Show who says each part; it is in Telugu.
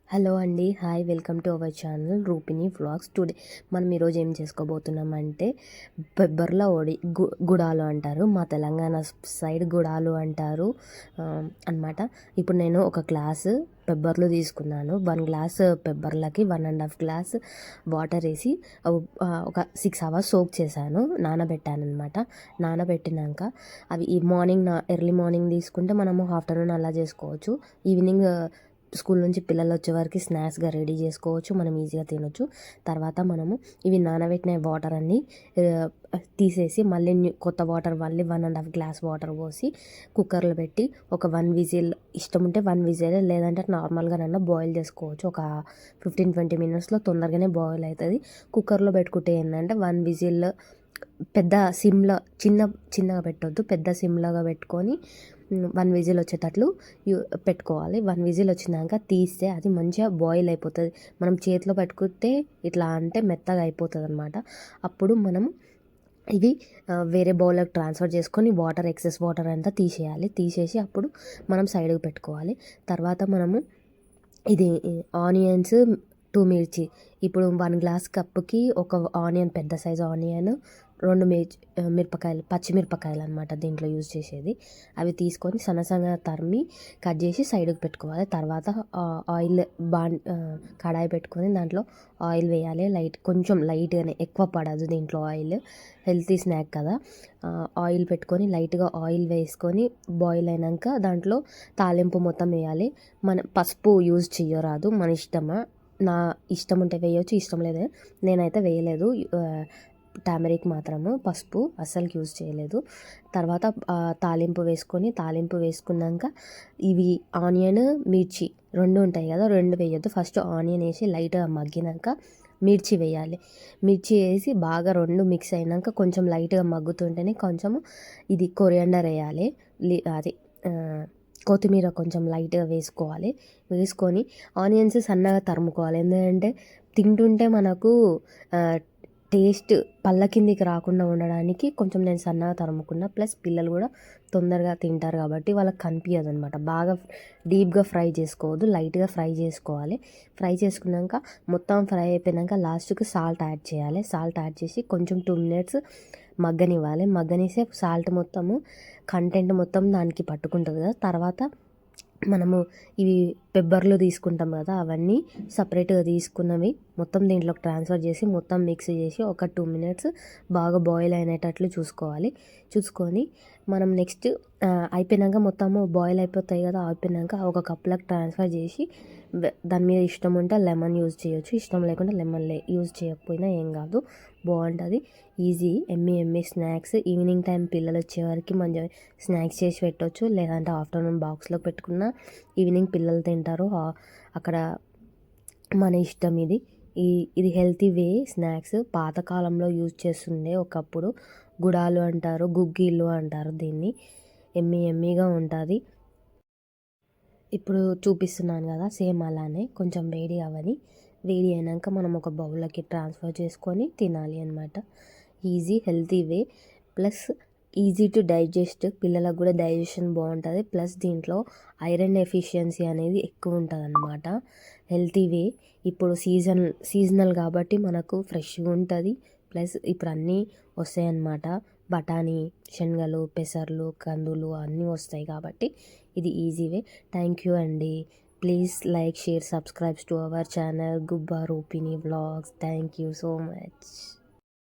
Speaker 1: హలో అండి. Hi, welcome to our channel రూపిణి వ్లాగ్స్. టుడే మనం ఈరోజు ఏం చేసుకోబోతున్నామంటే బెబ్బర్ల వడి గుడాలు అంటారు, మా తెలంగాణ సైడ్ గుడాలు అంటారు అనమాట. ఇప్పుడు నేను ఒక గ్లాసు పెబ్బర్లు తీసుకున్నాను. 1 గ్లాస్ పెబ్బర్లకి 1.5 గ్లాస్ వాటర్ వేసి ఒక 6 అవర్స్ సోక్ చేశాను, నానబెట్టాను అనమాట. నానబెట్టినాక అవి ఈ మార్నింగ్ ఎర్లీ మార్నింగ్ తీసుకుంటే మనము ఆఫ్టర్నూన్ అలా చేసుకోవచ్చు. ఈవినింగ్ స్కూల్ నుంచి పిల్లలు వచ్చే వరకు స్నాక్స్గా రెడీ చేసుకోవచ్చు, మనం ఈజీగా తినొచ్చు. తర్వాత మనము ఇవి నానబెట్టిన వాటర్ అన్నీ తీసేసి మళ్ళీ కొత్త వాటర్ మళ్ళీ 1.5 గ్లాస్ వాటర్ పోసి కుక్కర్లో పెట్టి ఒక 1 విజిల్, ఇష్టం ఉంటే 1 విజిల్, లేదంటే నార్మల్గా నన్ను బాయిల్ చేసుకోవచ్చు. ఒక 15-20 మినిట్స్లో తొందరగానే బాయిల్ అవుతుంది. కుక్కర్లో పెట్టుకుంటే ఏంటంటే 1 విజిల్ పెద్ద సిమ్లో చిన్నగా పెట్టొద్దు, పెద్ద సిమ్లాగా పెట్టుకొని 1 విజిల్ వచ్చేటట్లు పెట్టుకోవాలి. 1 విజిల్ వచ్చినాక తీస్తే అది మంచిగా బాయిల్ అయిపోతుంది. మనం చేతిలో పెట్టుకుంటే ఇట్లా అంటే మెత్తగా అయిపోతుంది అనమాట. అప్పుడు మనం ఇవి వేరే బౌల్లోకి ట్రాన్స్ఫర్ చేసుకొని ఎక్సెస్ వాటర్ అంతా తీసేసి అప్పుడు మనం సైడ్కి పెట్టుకోవాలి. తర్వాత మనము ఇది ఆనియన్స్, 2 మిర్చి, ఇప్పుడు 1 గ్లాస్ కప్పుకి ఒక ఆనియన్, పెద్ద సైజు ఆనియన్, 2 మిరపకాయలు, పచ్చిమిరపకాయలు అనమాట దీంట్లో యూజ్ చేసేది. అవి తీసుకొని సన్నగా తరిమి కట్ చేసి సైడ్కి పెట్టుకోవాలి. తర్వాత ఆయిల్ కడాయి పెట్టుకొని దాంట్లో ఆయిల్ వేయాలి. కొంచెం లైట్గానే, ఎక్కువ పడదు దీంట్లో ఆయిల్, హెల్తీ స్నాక్ కదా. ఆయిల్ పెట్టుకొని లైట్గా ఆయిల్ వేసుకొని బాయిల్ అయినాక దాంట్లో తాలింపు మొత్తం వేయాలి. మన పసుపు యూజ్ చేయరాదు, మన ఇష్టమా. నా ఇష్టం ఉంటే వేయవచ్చు, ఇష్టం లేదు, నేనైతే వేయలేదు. టర్మరిక్ మాత్రము, పసుపు అస్సలు యూజ్ చేయలేదు. తర్వాత తాలింపు వేసుకున్నాక ఇవి ఆనియన్, మిర్చి 2 ఉంటాయి కదా, 2 వేయొద్దు. ఫస్ట్ ఆనియన్ వేసి లైట్గా మగ్గినాక మిర్చి వేయాలి. మిర్చి వేసి బాగా 2 మిక్స్ అయినాక కొంచెం లైట్గా మగ్గుతుంటేనే కొంచెము ఇది కొరియాండర్ వేయాలి. అది కొత్తిమీర కొంచెం లైట్గా వేసుకొని ఆనియన్స్ సన్నగా తరుముకోవాలి. ఎందుకంటే తింటుంటే మనకు టేస్ట్ పళ్ళ కిందికి రాకుండా ఉండడానికి కొంచెం నేను సన్నగా తరుముకున్నా. ప్లస్ పిల్లలు కూడా తొందరగా తింటారు కాబట్టి వాళ్ళకి కనిపించదు అనమాట. బాగా డీప్గా ఫ్రై చేసుకోవద్దు, లైట్గా ఫ్రై చేసుకోవాలి. ఫ్రై చేసుకున్నాక మొత్తం ఫ్రై అయిపోయాక లాస్ట్కి సాల్ట్ యాడ్ చేయాలి. సాల్ట్ యాడ్ చేసి కొంచెం 2 మినిట్స్ మగ్గనిస్తే సాల్ట్ మొత్తము కంటెంట్ మొత్తం దానికి పట్టుకుంటుంది కదా. తర్వాత మనము ఇవి పెబ్బర్లు తీసుకుంటాం కదా, అవన్నీ సపరేట్గా తీసుకున్నవి మొత్తం దీంట్లోకి ట్రాన్స్ఫర్ చేసి మొత్తం మిక్స్ చేసి ఒక 2 మినిట్స్ బాగా బాయిల్ అయినట్లు చూసుకొని మనం నెక్స్ట్ అయిపోయినాక మొత్తము బాయిల్ అయిపోతాయి కదా, అయిపోయినాక ఒక కప్లోకి ట్రాన్స్ఫర్ చేసి దాని మీద ఇష్టం ఉంటే లెమన్ యూజ్ చేయొచ్చు, ఇష్టం లేకుండా లెమన్ యూజ్ చేయకపోయినా ఏం కాదు, బాగుంటుంది. Easy Emmy snacks. Evening time పిల్లలు వచ్చే వరకు మంచిగా స్నాక్స్ చేసి పెట్టవచ్చు, లేదంటే ఆఫ్టర్నూన్ బాక్స్లో పెట్టుకున్న ఈవినింగ్ పిల్లలు తింటారు. అక్కడ మన ఇష్టం. ఇది హెల్తీ వే స్నాక్స్. పాతకాలంలో యూజ్ చేస్తుండే ఒకప్పుడు. గుడాలు అంటారు, గుగ్గీలు అంటారు దీన్ని. ఎమ్మీగా ఉంటుంది. ఇప్పుడు చూపిస్తున్నాను కదా, సేమ్ అలానే కొంచెం వేడి అయినాక మనం ఒక బౌల్లోకి ట్రాన్స్ఫర్ చేసుకొని తినాలి అనమాట. Easy healthy way, plus easy to digest. పిల్లలకు కూడా డైజెషన్ బాగుంటుంది. ప్లస్ దీంట్లో ఐరన్ ఎఫిషియన్సీ అనేది ఎక్కువ ఉంటుంది అనమాట. హెల్తీ వే. ఇప్పుడు సీజనల్ కాబట్టి మనకు ఫ్రెష్గా ఉంటుంది. ప్లస్ ఇప్పుడు అన్నీ వస్తాయన్నమాట. బఠానీ, శనగలు, పెసర్లు, కందులు అన్నీ వస్తాయి కాబట్టి ఇది ఈజీ వే. థ్యాంక్ యూ అండి. Please like, share, subscribe to our channel Gubba Rupini vlogs. Thank you so much.